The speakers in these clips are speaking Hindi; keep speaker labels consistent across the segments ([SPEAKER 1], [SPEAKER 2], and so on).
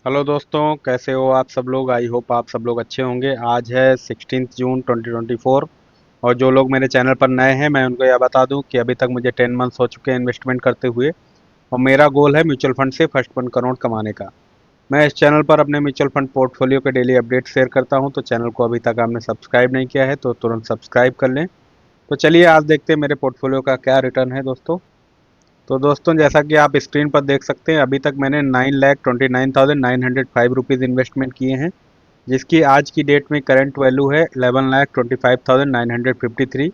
[SPEAKER 1] हेलो दोस्तों, कैसे हो आप सब लोग। आई होप आप सब लोग अच्छे होंगे। आज है 16 जून 2024 और जो लोग मेरे चैनल पर नए हैं मैं उनको यह बता दूं कि अभी तक मुझे 10 मंथ्स हो चुके हैं इन्वेस्टमेंट करते हुए और मेरा गोल है म्यूचुअल फंड से फर्स्ट 1 करोड़ कमाने का। मैं इस चैनल पर अपने म्यूचुअल फंड पोर्टफोलियो के डेली अपडेट शेयर करता हूं, तो चैनल को अभी तक आपने सब्सक्राइब नहीं किया है तो तुरंत सब्सक्राइब कर लें। तो चलिए आज देखते हैं मेरे पोर्टफोलियो का क्या रिटर्न है दोस्तों। तो दोस्तों, जैसा कि आप स्क्रीन पर देख सकते हैं, अभी तक मैंने 9,29,905 इन्वेस्टमेंट किए हैं, जिसकी आज की डेट में करंट वैल्यू है 11,25,953।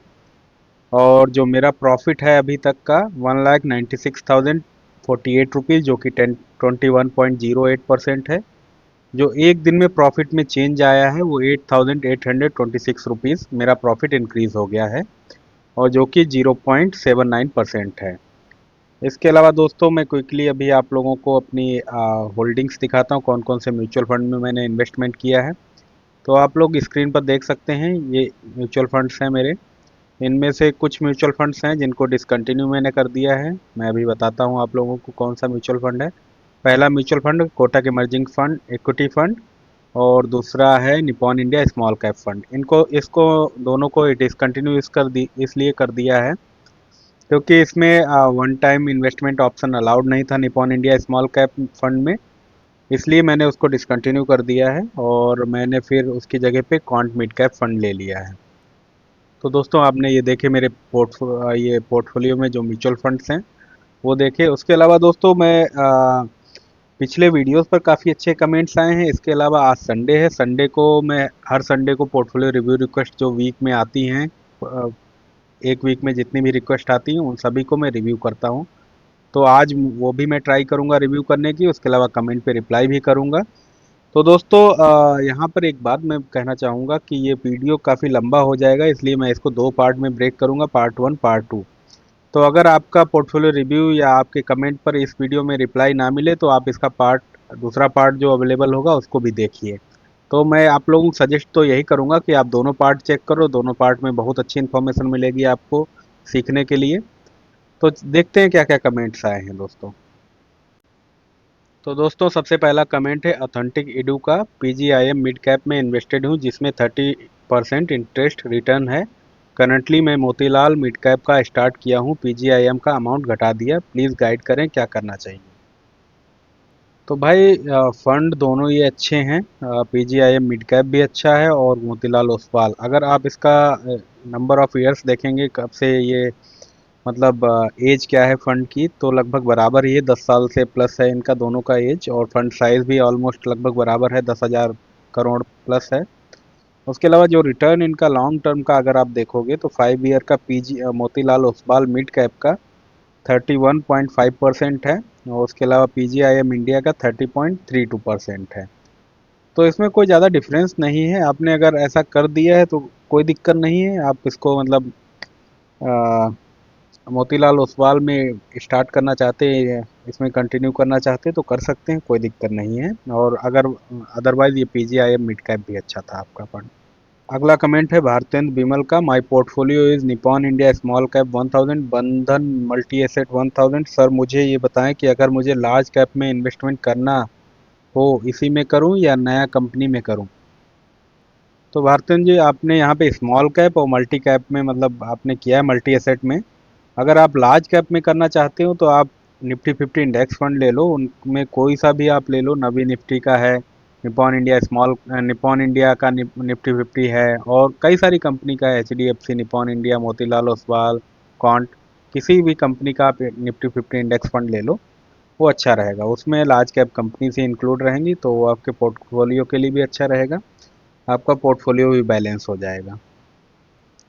[SPEAKER 1] और जो मेरा प्रॉफिट है अभी तक का 1,96,048 जो कि 21.08% है। जो एक दिन में प्रॉफिट में चेंज आया है वो 8,826 मेरा प्रॉफिट इंक्रीज हो गया है, और जो कि 0.79% है। इसके अलावा दोस्तों, मैं क्विकली अभी आप लोगों को अपनी होल्डिंग्स दिखाता हूँ, कौन कौन से म्यूचुअल फंड में मैंने इन्वेस्टमेंट किया है। तो आप लोग स्क्रीन पर देख सकते हैं, ये म्यूचुअल फंड्स हैं मेरे। इनमें से कुछ म्यूचुअल फंड्स हैं जिनको डिसकंटिन्यू मैंने कर दिया है। मैं अभी बताता हूँ आप लोगों को कौन सा म्यूचुअल फंड है। पहला mutual fund Kotak emerging fund equity fund, और दूसरा है Nippon India small cap fund. इनको इसको दोनों को डिसकंटिन्यू इसलिए कर दिया है क्योंकि इसमें one time investment option allowed नहीं था Nippon India small cap fund में। इसलिए मैंने उसको डिसकंटिन्यू कर दिया है और मैंने फिर उसकी जगह पे क्वांट मिड कैप फंड ले लिया है। तो दोस्तों, आपने ये देखे मेरे ये पोर्टफोलियो में जो म्यूचुअल फंड्स हैं वो देखे। उसके अलावा दोस्तों, मैं पिछले वीडियोस पर काफ़ी अच्छे कमेंट्स आए हैं। इसके अलावा आज संडे है, संडे को मैं हर संडे को पोर्टफोलियो रिव्यू रिक्वेस्ट जो वीक में आती हैं, अ, एक वीक में जितनी भी रिक्वेस्ट आती हैं उन सभी को मैं रिव्यू करता हूँ। तो आज वो भी मैं ट्राई करूँगा रिव्यू करने की। उसके अलावा कमेंट पे रिप्लाई भी करूँगा। तो दोस्तों, यहाँ पर एक बात मैं कहना चाहूँगा कि ये वीडियो काफ़ी लंबा हो जाएगा, इसलिए मैं इसको दो पार्ट में ब्रेक करूँगा, पार्ट वन पार्ट टू। तो अगर आपका पोर्टफोलियो रिव्यू या आपके कमेंट पर इस वीडियो में रिप्लाई ना मिले तो आप इसका दूसरा पार्ट जो अवेलेबल होगा उसको भी देखिए। तो मैं आप लोगों को सजेस्ट तो यही करूँगा कि आप दोनों पार्ट चेक करो, दोनों पार्ट में बहुत अच्छी इन्फॉर्मेशन मिलेगी आपको सीखने के लिए। तो देखते हैं क्या क्या कमेंट्स आए हैं दोस्तों। तो दोस्तों, सबसे पहला कमेंट है ऑथेंटिक इडू का। पीजीआईएम मिड कैप में इन्वेस्टेड हूँ जिसमें 30% इंटरेस्ट रिटर्न है। करंटली मैं मोतीलाल मिड कैप का स्टार्ट किया हूँ, पीजीआईएम का अमाउंट घटा दिया, प्लीज़ गाइड करें क्या करना चाहिए। तो भाई, फंड दोनों ये अच्छे हैं। पीजीआईएम मिड कैप भी अच्छा है और मोतीलाल ओसवाल। अगर आप इसका नंबर ऑफ ईयर्स देखेंगे कब से ये, मतलब एज क्या है फंड की, तो लगभग बराबर ही है, 10 साल से प्लस है इनका दोनों का एज। और फंड साइज भी ऑलमोस्ट लगभग बराबर है, 10,000 करोड़ प्लस है। उसके अलावा जो रिटर्न इनका लॉन्ग टर्म का अगर आप देखोगे तो 5 ईयर का PG Motilal Oswal mid cap का 31.5% है, और उसके अलावा पीजीआईएम इंडिया का 30.32% है। तो इसमें कोई ज़्यादा डिफरेंस नहीं है। आपने अगर ऐसा कर दिया है तो कोई दिक्कत नहीं है। आप इसको मतलब मोतीलाल ओसवाल में स्टार्ट करना चाहते हैं, इसमें कंटिन्यू करना चाहते हैं तो कर सकते हैं, कोई दिक्कत नहीं है। और अगर अदरवाइज ये पीजीआईएम मिड कैप भी अच्छा था आपका फंड। अगला कमेंट है भारतेंद्र बिमल का। My portfolio is Nippon India small cap 1000, बंधन मल्टी एसेट 1000। सर मुझे ये बताएं कि अगर मुझे लार्ज कैप में इन्वेस्टमेंट करना हो इसी में करूं या नया कंपनी में करूं। तो भारतेंद्र जी, आपने यहाँ पे स्मॉल कैप और मल्टी कैप में मतलब आपने किया है मल्टी एसेट में। अगर आप लार्ज कैप में करना चाहते हो तो आप निफ्टी 50 इंडेक्स फंड ले लो, उनमें कोई सा भी आप ले लो। नवी निफ्टी का है, निपॉन इंडिया का निफ्टी 50 है, और कई सारी कंपनी का है, HDFC, Nippon India, Motilal Oswal, can't, किसी भी कंपनी का आप निफ्टी 50 इंडेक्स फंड ले लो, वो अच्छा रहेगा। उसमें लार्ज कैप कंपनी से इंक्लूड रहेंगी तो वो आपके पोर्टफोलियो के लिए भी अच्छा रहेगा, आपका पोर्टफोलियो भी बैलेंस हो जाएगा।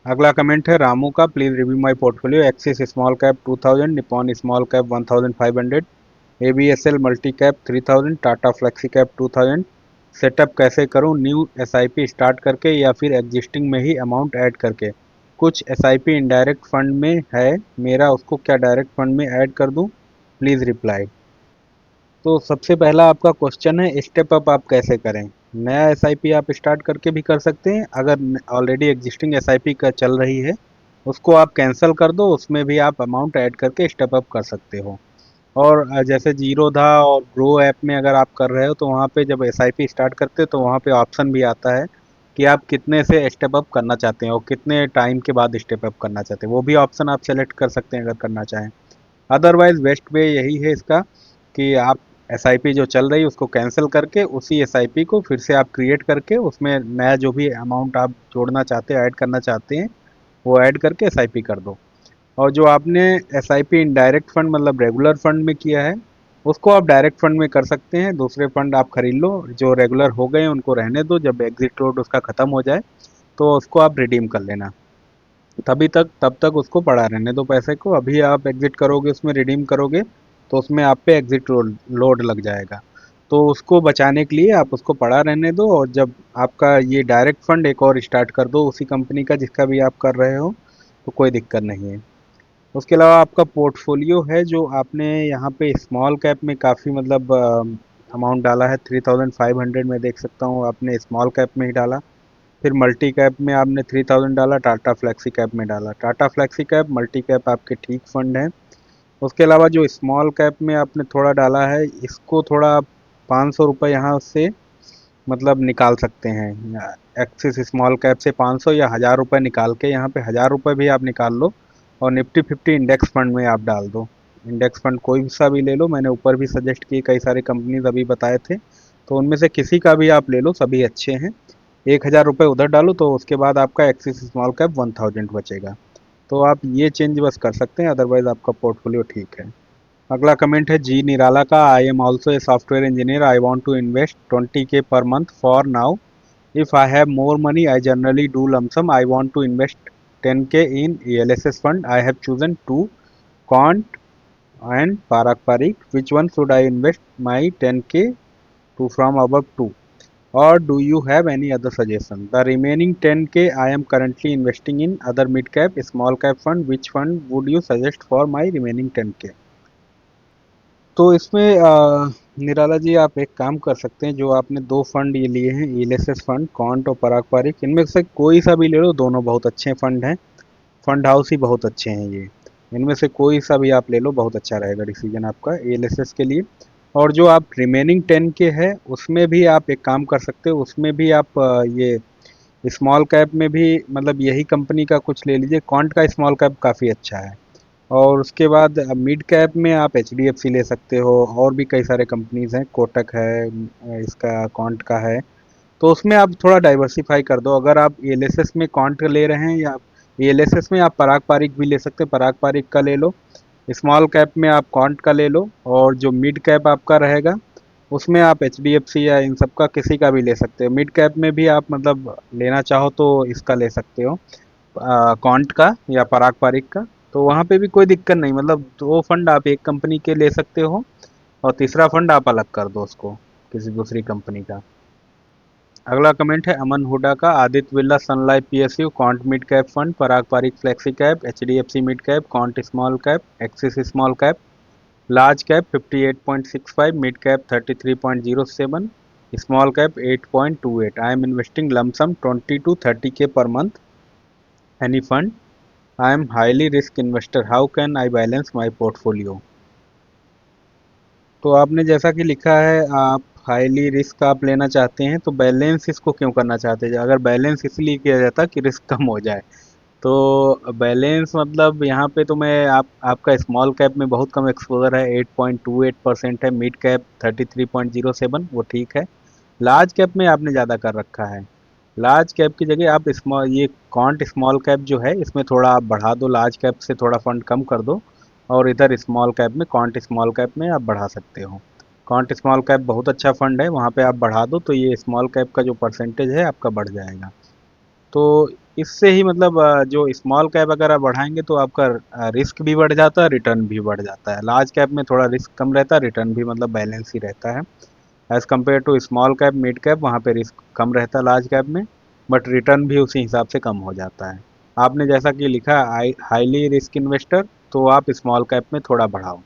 [SPEAKER 1] अगला कमेंट है रामू का। Please review my portfolio. Axis small cap 2000, Nippon small cap 1500, ABSL multi cap 3000, Tata flexi cap 2000। Setup कैसे करूं, न्यू एसआईपी स्टार्ट करके या फिर एग्जिस्टिंग में ही अमाउंट ऐड करके। कुछ एसआईपी इनडायरेक्ट फंड में है मेरा, उसको क्या डायरेक्ट फंड में ऐड कर दूं, प्लीज़ रिप्लाई। तो सबसे पहला आपका क्वेश्चन है स्टेप अप आप कैसे करें। नया एसआईपी आप स्टार्ट करके भी कर सकते हैं। अगर ऑलरेडी एग्जिस्टिंग एसआईपी का चल रही है उसको आप कैंसिल कर दो, उसमें भी आप अमाउंट ऐड करके स्टेप अप कर सकते हो। और जैसे जीरोधा और ग्रो ऐप में अगर आप कर रहे हो तो वहाँ पे जब एसआईपी स्टार्ट करते हो तो वहाँ पे ऑप्शन भी आता है कि आप कितने से स्टेप अप करना चाहते हैं और कितने टाइम के बाद स्टेप अप करना चाहते हैं, वो भी ऑप्शन आप सेलेक्ट कर सकते हैं अगर करना चाहें। अदरवाइज बेस्ट वे यही है इसका कि आप एसआईपी जो चल रही है उसको कैंसिल करके उसी एसआईपी को फिर से आप क्रिएट करके उसमें नया जो भी अमाउंट आप जोड़ना चाहते हैं, ऐड करना चाहते हैं, वो ऐड करके एसआईपी कर दो। और जो आपने एसआईपी इनडायरेक्ट फंड मतलब रेगुलर फंड में किया है, उसको आप डायरेक्ट फंड में कर सकते हैं। दूसरे फंड आप खरीद लो, जो रेगुलर हो गए हैं उनको रहने दो, जब एग्जिट लोड उसका ख़त्म हो जाए तो उसको आप रिडीम कर लेना। तब तक उसको पड़ा रहने दो पैसे को। अभी आप एग्जिट करोगे उसमें रिडीम करोगे तो उसमें आप पे एग्जिट लोड लग जाएगा। तो उसको बचाने के लिए आप उसको पड़ा रहने दो, और जब आपका ये डायरेक्ट फंड एक और स्टार्ट कर दो उसी कंपनी का जिसका भी आप कर रहे हो, तो कोई दिक्कत नहीं है। उसके अलावा आपका पोर्टफोलियो है जो आपने यहाँ पे स्मॉल कैप में काफ़ी मतलब अमाउंट डाला है, 3500 में देख सकता हूँ आपने स्मॉल कैप में ही डाला। फिर मल्टी कैप में आपने 3000 डाला, टाटा फ्लेक्सी कैप में डाला। Tata flexi cap multi cap आपके ठीक फंड हैं। उसके अलावा जो स्मॉल कैप में आपने थोड़ा डाला है, इसको थोड़ा 500 रुपये यहाँ से मतलब निकाल सकते हैं। एक्सिस स्मॉल कैप से 500 या 1000 रुपये निकाल के यहाँ पे 1000 रुपये भी आप निकाल लो और निफ्टी 50 इंडेक्स फंड में आप डाल दो। इंडेक्स फंड कोई सा भी ले लो, मैंने ऊपर भी सजेस्ट किए कई सारे कंपनीज अभी बताए थे, तो उनमें से किसी का भी आप ले लो, सभी अच्छे हैं। 1000 रुपये उधर डालो तो उसके बाद आपका एक्सिस स्मॉल कैप 1000 बचेगा। तो आप ये चेंज बस कर सकते हैं, अदरवाइज आपका पोर्टफोलियो ठीक है। अगला कमेंट है जी निराला का, I am also a software engineer, I want to invest 20K per month for now. If I have more money, I generally do lump sum. I want to invest 10K in ELSS fund. I have chosen two, Quant and Parak Parik. Which one should I invest my 10K to from above two? Or do you have any other suggestion? The remaining 10K I am currently investing in other mid cap, small cap fund. Which fund would you suggest for my remaining 10K? तो इसमें निराला जी आप एक काम कर सकते हैं, जो आपने दो फंड ये लिए हैं ईएलएसएस फंड कॉन्ट और पराग पारिक, इनमें से कोई सा भी ले लो, दोनों बहुत अच्छे फंड हैं। फंड हाउस ही बहुत अच्छे हैं ये। इनमें से कोई सा भी आप ले लो, बहुत अच्छा रहेगा डिसीजन आपका ईएलएसएस के लिए। और जो आप रिमेनिंग 10K है उसमें भी आप एक काम कर सकते हो, उसमें भी आप ये स्मॉल कैप में भी मतलब यही कंपनी का कुछ ले लीजिए। कॉन्ट का स्मॉल कैप काफ़ी अच्छा है। और उसके बाद मिड कैप में आप एचडीएफसी ले सकते हो, और भी कई सारे कंपनीज हैं, कोटक है, इसका कॉन्ट का है। तो उसमें आप थोड़ा डाइवर्सिफाई कर दो। अगर आप एलएसएस में कॉन्ट ले रहे हैं या एलएसएस में आप पराग पारिक भी ले सकते हैं, पराग पारिक का ले लो। स्मॉल कैप में आप कॉन्ट का ले लो, और जो मिड कैप आपका रहेगा उसमें आप एचडीएफसी या इन सब का किसी का भी ले सकते हो। मिड कैप में भी आप मतलब लेना चाहो तो इसका ले सकते हो, कॉन्ट का या पराग पारिक का। तो वहाँ पे भी कोई दिक्कत नहीं, मतलब दो फंड आप एक कंपनी के ले सकते हो और तीसरा फंड आप अलग कर दो उसको किसी दूसरी कंपनी का। अगला कमेंट है अमन हुडा का, Aditya Birla Sun Life PSU Quant mid cap fund, Parag Parikh flexi cap, HDFC mid cap, Quant small cap, Axis small cap, large cap 58.65, mid cap 33.07, small cap 8.28। I am investing lump sum 20 to 30K per month, any fund. I am highly risk investor. How can I balance my portfolio? तो आपने जैसा कि लिखा है आप हाईली रिस्क आप लेना चाहते हैं, तो बैलेंस इसको क्यों करना चाहते हैं? अगर बैलेंस इसलिए किया जाता कि रिस्क कम हो जाए, तो बैलेंस मतलब यहाँ पे तो मैं आपका स्मॉल कैप में बहुत कम एक्सपोजर है, 8.28% है, मिड कैप 33.07, वो ठीक है। लार्ज कैप में आपने ज़्यादा कर रखा है। लार्ज कैप की जगह आप स्मॉल ये कॉन्ट स्मॉल कैप जो है इसमें थोड़ा आप बढ़ा दो, लार्ज कैप से थोड़ा फंड कम कर दो, और इधर स्मॉल कैप में कॉन्ट स्मॉल कैप में आप बढ़ा सकते हो। कॉन्ट स्मॉल कैप बहुत अच्छा फंड है, वहाँ पे आप बढ़ा दो तो ये स्मॉल कैप का जो परसेंटेज है आपका बढ़ जाएगा। तो इससे ही मतलब जो स्मॉल कैप अगर आप बढ़ाएंगे तो आपका रिस्क भी बढ़ जाता है, रिटर्न भी बढ़ जाता है। लार्ज कैप में थोड़ा रिस्क कम रहता है, रिटर्न भी मतलब बैलेंस ही रहता है। As compare to small cap mid cap, वहाँ पे रिस्क कम रहता है लार्ज कैप में, बट रिटर्न भी उसी हिसाब से कम हो जाता है। आपने जैसा कि लिखा है हाईली रिस्क इन्वेस्टर, तो आप स्मॉल कैप में थोड़ा बढ़ाओ।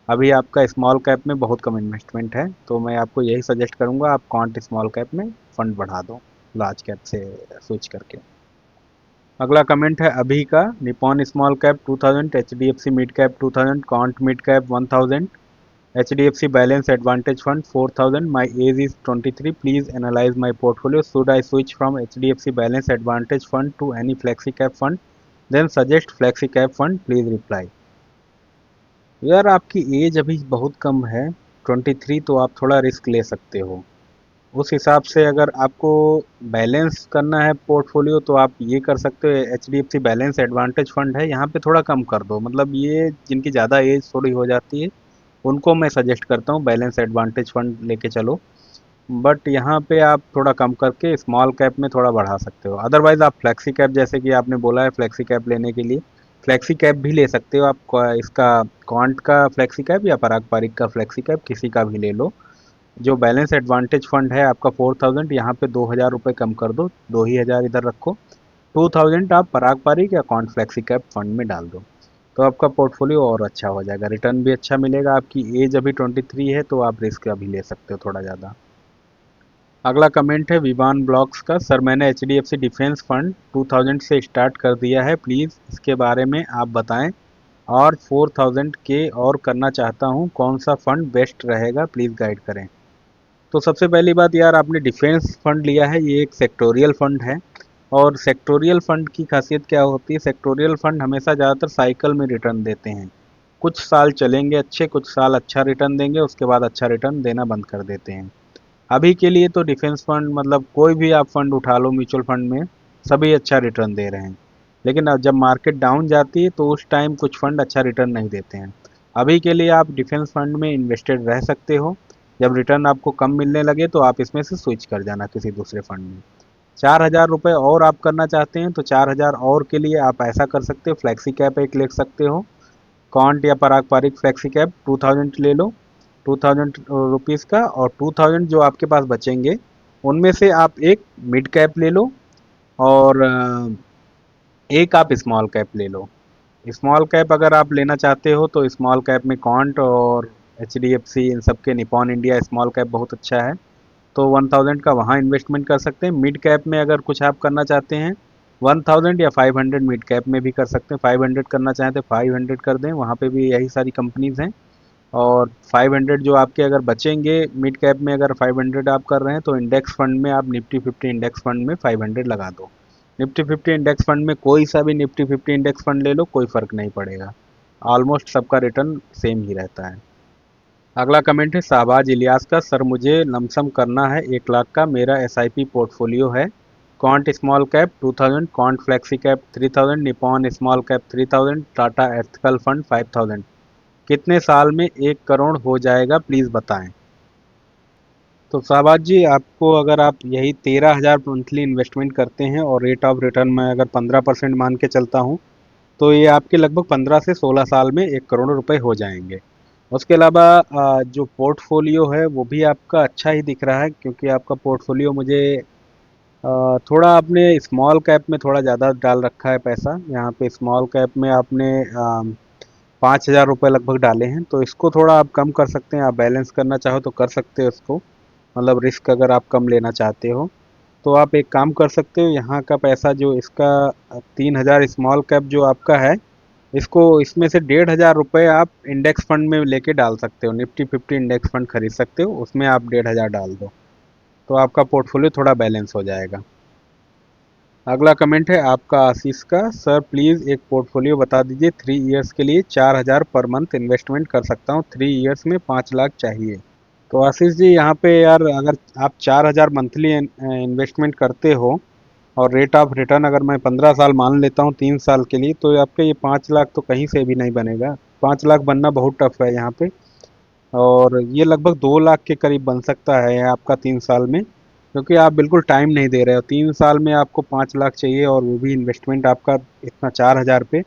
[SPEAKER 1] अभी आपका स्मॉल कैप में बहुत कम इन्वेस्टमेंट है, तो मैं आपको यही सजेस्ट करूंगा आप कॉन्ट स्मॉल कैप में फंड बढ़ा दो लार्ज कैप से स्विच करके। अगला कमेंट है अभी का, Nippon small cap 2000, H D F C mid cap 2000, Quant mid cap 1000, HDFC Balance Advantage Fund 4000. My age is 23. Please analyze my portfolio. Should I switch from HDFC Balance Advantage Fund to any Flexi Cap Fund? Then suggest Flexi Cap Fund. Please reply. यार आपकी एज अभी बहुत कम है, 23, तो आप थोड़ा रिस्क ले सकते हो। उस हिसाब से अगर आपको बैलेंस करना है पोर्टफोलियो तो आप ये कर सकते हो, HDFC बैलेंस एडवांटेज फंड है, यहाँ पे थोड़ा कम कर दो। मतलब ये जिनकी ज़्यादा एज थोड़ी हो जाती है उनको मैं सजेस्ट करता हूँ बैलेंस एडवांटेज फंड लेके चलो। बट यहाँ पे आप थोड़ा कम करके स्मॉल कैप में थोड़ा बढ़ा सकते हो। अदरवाइज आप फ्लेक्सी कैप, जैसे कि आपने बोला है फ्लेक्सी कैप लेने के लिए, फ्लेक्सी कैप भी ले सकते हो आप। इसका क्वांट का फ्लेक्सी कैप या पराग पारिक का फ्लेक्सी कैप, किसी का भी ले लो। जो बैलेंस एडवांटेज फंड है आपका 4000, यहाँ पे 2000 रुपये कम कर दो, 2000 इधर रखो। 2000 आप पराग पारिक या क्वांट फ्लेक्सी कैप फंड में डाल दो, तो आपका पोर्टफोलियो और अच्छा हो जाएगा, रिटर्न भी अच्छा मिलेगा। आपकी एज अभी 23 है तो आप रिस्क अभी ले सकते हो थोड़ा ज़्यादा। अगला कमेंट है विवान ब्लॉग्स का। सर मैंने HDFC डिफेंस फंड 2000 से स्टार्ट कर दिया है, प्लीज़ इसके बारे में आप बताएं। और 4000 के और करना चाहता हूं, कौन सा फंड बेस्ट रहेगा, प्लीज़ गाइड करें। तो सबसे पहली बात यार, आपने डिफेंस फंड लिया है, ये एक सेक्टोरियल फंड है। और सेक्टोरियल फंड की खासियत क्या होती है, सेक्टोरियल फंड हमेशा ज़्यादातर साइकिल में रिटर्न देते हैं। कुछ साल चलेंगे अच्छे, कुछ साल अच्छा रिटर्न देंगे, उसके बाद अच्छा रिटर्न देना बंद कर देते हैं। अभी के लिए तो डिफेंस फंड मतलब कोई भी आप फंड उठा लो म्यूचुअल फंड में, सभी अच्छा रिटर्न दे रहे हैं। लेकिन अब जब मार्केट डाउन जाती है तो उस टाइम कुछ फंड अच्छा रिटर्न नहीं देते हैं। अभी के लिए आप डिफेंस फंड में इन्वेस्टेड रह सकते हो। जब रिटर्न आपको कम मिलने लगे तो आप इसमें से स्विच कर जाना किसी दूसरे फंड में। 4000 रुपये और आप करना चाहते हैं तो 4000 और के लिए आप ऐसा कर सकते हो, फ्लैक्सी कैप एक ले सकते हो। कॉन्ट या पराग पारिक फ्लैक्सी कैप 2000 ले लो, 2000 रुपीज़ का। और 2000 जो आपके पास बचेंगे उनमें से आप एक मिड कैप ले लो, और एक आप स्मॉल कैप ले लो। स्मॉल कैप अगर आप लेना चाहते हो तो स्मॉल कैप में कॉन्ट और HDFC, इन सब के निपॉन इंडिया स्मॉल कैप बहुत अच्छा है, तो 1000 का वहाँ इन्वेस्टमेंट कर सकते हैं। मिड कैप में अगर कुछ आप करना चाहते हैं 1000 या 500 मिड कैप में भी कर सकते हैं। 500 करना चाहें तो 500 कर दें, वहाँ पे भी यही सारी कंपनीज हैं। और 500 जो आपके अगर बचेंगे मिड कैप में, अगर 500 आप कर रहे हैं तो इंडेक्स फंड में आप निफ्टी 50 इंडेक्स फंड में 500 लगा दो। निफ्टी 50 इंडेक्स फंड में कोई सा भी निफ्टी 50 इंडेक्स फंड ले लो, कोई फ़र्क नहीं पड़ेगा, ऑलमोस्ट सबका रिटर्न सेम ही रहता है। अगला कमेंट है शाहबाज इलियास का। सर मुझे लमसम करना है 1 लाख का, मेरा SIP पोर्टफोलियो है। Can't small cap 2000, can't flexi cap 3000, Nippon small cap 3000, Tata ethical fund 5000। कितने साल में 1 करोड़ हो जाएगा, प्लीज़ बताएं। तो शाहबाज जी, आपको अगर आप यही 13,000 मंथली इन्वेस्टमेंट करते हैं और रेट ऑफ रिटर्न में अगर 15% मान के चलता हूँ, तो ये आपके लगभग 15 से 16 साल में 1 करोड़ रुपए हो जाएंगे। उसके अलावा जो पोर्टफोलियो है वो भी आपका अच्छा ही दिख रहा है, क्योंकि आपका पोर्टफोलियो मुझे थोड़ा आपने स्मॉल कैप में थोड़ा ज़्यादा डाल रखा है पैसा। यहाँ पे स्मॉल कैप में आपने 5,000 रुपये लगभग डाले हैं, तो इसको थोड़ा आप कम कर सकते हैं। आप बैलेंस करना चाहो तो कर सकते हो इसको, मतलब रिस्क अगर आप कम लेना चाहते हो तो आप एक काम कर सकते हो, यहाँ का पैसा जो इसका 3,000 स्मॉल कैप जो आपका है, इसको इसमें से 1,500 रुपये आप इंडेक्स फंड में लेके डाल सकते हो। निफ्टी 50 इंडेक्स फंड खरीद सकते हो, उसमें आप 1,500 डाल दो, तो आपका पोर्टफोलियो थोड़ा बैलेंस हो जाएगा। अगला कमेंट है आपका आशीष का। सर प्लीज़ एक पोर्टफोलियो बता दीजिए, 3 इयर्स के लिए 4,000 पर मंथ इन्वेस्टमेंट कर सकता हूँ, 3 इयर्स में 5 लाख चाहिए। तो आशीष जी, यहाँ पे यार अगर आप 4,000 मंथली इन्वेस्टमेंट करते हो और रेट ऑफ रिटर्न अगर मैं 15 साल मान लेता हूँ 3 साल के लिए, तो आपके ये 5 लाख तो कहीं से भी नहीं बनेगा। 5 लाख बनना बहुत टफ है यहाँ पे। और ये लगभग 2 लाख के करीब बन सकता है आपका 3 साल में, क्योंकि आप बिल्कुल टाइम नहीं दे रहे हो। 3 साल में आपको 5 लाख चाहिए, और वो भी इन्वेस्टमेंट आपका इतना 4,000 पे,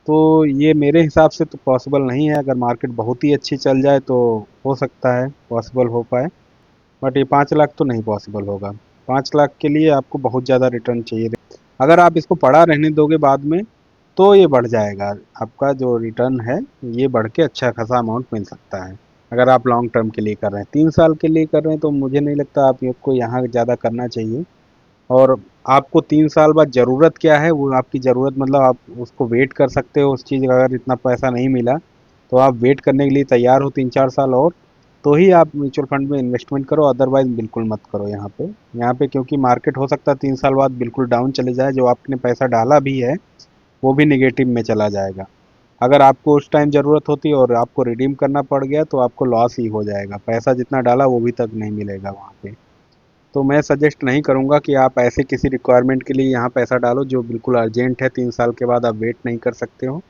[SPEAKER 1] तो ये मेरे हिसाब से तो पॉसिबल नहीं है। अगर मार्केट बहुत ही अच्छी चल जाए तो हो सकता है पॉसिबल हो पाए, बट ये 5 लाख तो नहीं पॉसिबल होगा। 5 लाख के लिए आपको बहुत ज़्यादा रिटर्न चाहिए। अगर आप इसको पड़ा रहने दोगे बाद में तो ये बढ़ जाएगा, आपका जो रिटर्न है ये बढ़ के अच्छा खासा अमाउंट मिल सकता है। अगर आप लॉन्ग टर्म के लिए कर रहे हैं, 3 साल के लिए कर रहे हैं, तो मुझे नहीं लगता आप को यहाँ ज़्यादा करना चाहिए। और आपको 3 साल बाद ज़रूरत क्या है, वो आपकी ज़रूरत मतलब आप उसको वेट कर सकते हो, उस चीज़ का अगर इतना पैसा नहीं मिला तो आप वेट करने के लिए तैयार हो 3-4 साल और, तो ही आप म्यूचुअल फंड में इन्वेस्टमेंट करो, अदरवाइज बिल्कुल मत करो यहाँ पे क्योंकि मार्केट हो सकता है 3 साल बाद बिल्कुल डाउन चले जाए, जो आपने पैसा डाला भी है वो भी निगेटिव में चला जाएगा। अगर आपको उस टाइम ज़रूरत होती और आपको रिडीम करना पड़ गया तो आपको लॉस ही हो जाएगा, पैसा जितना डाला वो भी तक नहीं मिलेगा वहाँ पे। तो मैं सजेस्ट नहीं करूँगा कि आप ऐसे किसी रिक्वायरमेंट के लिए यहाँ पैसा डालो जो बिल्कुल अर्जेंट है, 3 साल के बाद आप वेट नहीं कर सकते हो।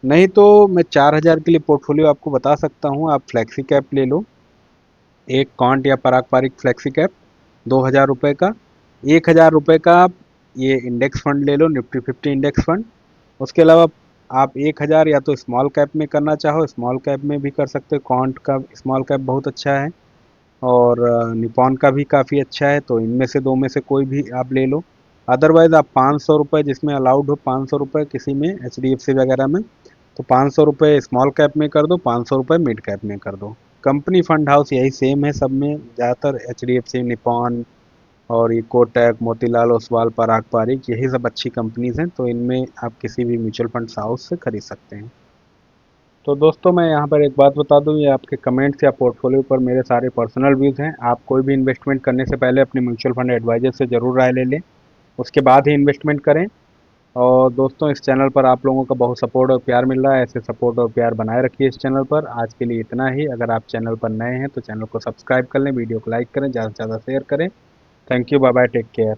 [SPEAKER 1] नहीं तो मैं 4,000 के लिए पोर्टफोलियो आपको बता सकता हूँ, आप फ्लेक्सी कैप ले लो, एक कॉन्ट या पराग पारिक फ्लेक्सी कैप 2,000 रुपये का। 1,000 रुपये का आप ये इंडेक्स फंड ले लो, निफ्टी 50 इंडेक्स फंड। उसके अलावा आप 1,000 या तो स्मॉल कैप में करना चाहो स्मॉल कैप में भी कर सकते हो, कॉन्ट का स्मॉल कैप बहुत अच्छा है और निपॉन का भी काफ़ी अच्छा है, तो इनमें से दो में से कोई भी आप ले लो। अदरवाइज़ आप 500 रुपये जिसमें अलाउड हो, 500 रुपये किसी में HDFC वगैरह में, तो 500 रुपये स्मॉल कैप में कर दो, 500 रुपये मिड कैप में कर दो। कंपनी फंड हाउस यही सेम है सब में, ज़्यादातर HDFC, निपॉन और ये कोटक, मोतीलाल ओसवाल, पराग पारिक, यही सब अच्छी कंपनीज हैं, तो इनमें आप किसी भी म्यूचुअल फंड हाउस से खरीद सकते हैं। तो दोस्तों मैं यहाँ पर एक बात बता दूँ, ये आपके कमेंट्स या पोर्टफोलियो पर मेरे सारे पर्सनल व्यूज़ हैं। आप कोई भी इन्वेस्टमेंट करने से पहले अपने म्यूचुअल फंड एडवाइजर से ज़रूर राय ले लें, उसके बाद ही इन्वेस्टमेंट करें। और दोस्तों इस चैनल पर आप लोगों का बहुत सपोर्ट और प्यार मिल रहा है, ऐसे सपोर्ट और प्यार बनाए रखिए इस चैनल पर। आज के लिए इतना ही। अगर आप चैनल पर नए हैं तो चैनल को सब्सक्राइब कर लें, वीडियो को लाइक करें, ज़्यादा से ज़्यादा शेयर करें। Thank you, bye bye, take care.